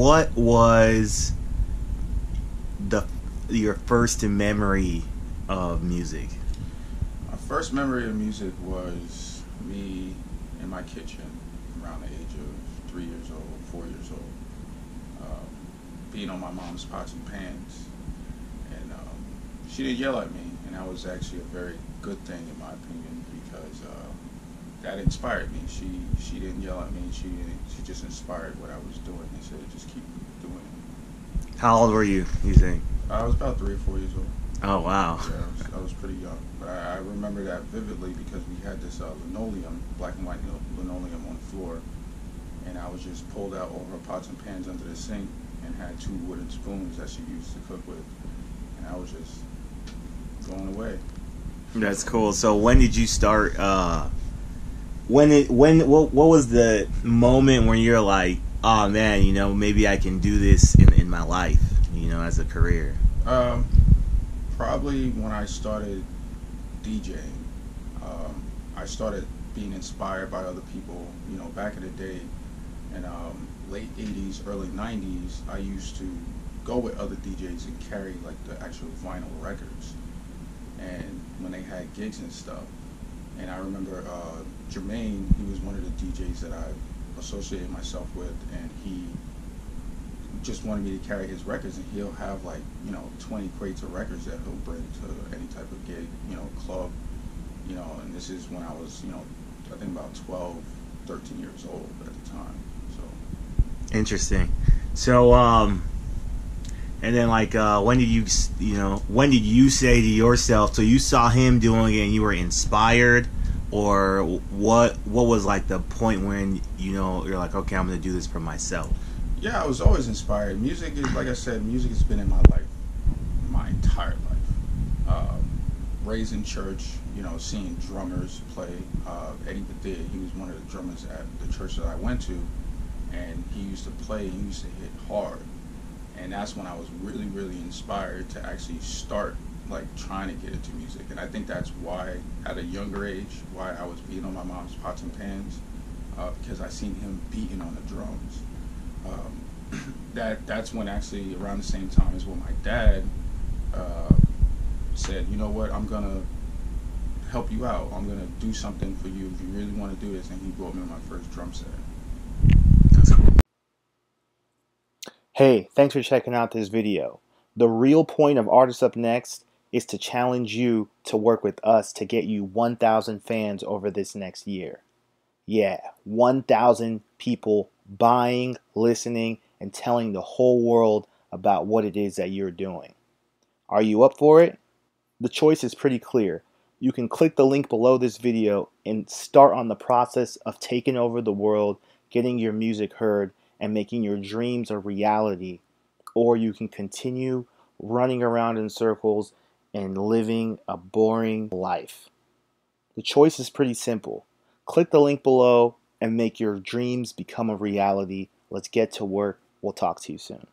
what was your first memory of music? My first memory of music was me in my kitchen around the age of 3 years old, 4 years old, being on my mom's pots and pans. And she didn't yell at me, and that was actually a very good thing in my opinion, because that inspired me. She didn't yell at me. She just inspired what I was doing and said, just keep doing it. How old were you think? I was about 3 or 4 years old. Oh, wow. Yeah, I was pretty young. But I remember that vividly because we had this linoleum, black and white linoleum on the floor, and I was just pulled out all her pots and pans under the sink and had 2 wooden spoons that she used to cook with, and I was just blown away. That's cool. So when did you start? What was the moment when you're like, oh man, you know, maybe I can do this in my life, you know, as a career? Probably when I started DJing. I started being inspired by other people. You know, back in the day, in late 80s, early 90s, I used to go with other DJs and carry like the actual vinyl records, and when they had gigs and stuff. And I remember Jermaine, he was one of the DJs that I associated myself with, and he just wanted me to carry his records, and he'll have like, you know, 20 crates of records that he'll bring to any type of gig, you know, club, you know. And this is when I was, you know, I think about 12, 13 years old at the time. So interesting. So and then like when did you say to yourself, so you saw him doing it and you were inspired, or what was like the point when, you know, you're like, okay, I'm gonna do this for myself? Yeah, I was always inspired. Music is, like I said, music has been in my life, my entire life. Raised in church, you know, seeing drummers play. Eddie Padilla, he was one of the drummers at the church that I went to, and he used to play, he used to hit hard. And that's when I was really, really inspired to actually start like trying to get into music. And I think that's why, at a younger age, why I was beating on my mom's pots and pans, because I seen him beating on the drums. That's when, actually around the same time as when my dad said, you know what, I'm gonna help you out, I'm gonna do something for you if you really want to do this, and he brought me my first drum set. That's cool. Hey, thanks for checking out this video. The real point of Artists Up Next is to challenge you to work with us to get you 1,000 fans over this next year. Yeah, 1,000 people buying, listening, and telling the whole world about what it is that you're doing. Are you up for it? The choice is pretty clear. You can click the link below this video and start on the process of taking over the world, getting your music heard, and making your dreams a reality. Or you can continue running around in circles and living a boring life. The choice is pretty simple. Click the link below and make your dreams become a reality. Let's get to work. We'll talk to you soon.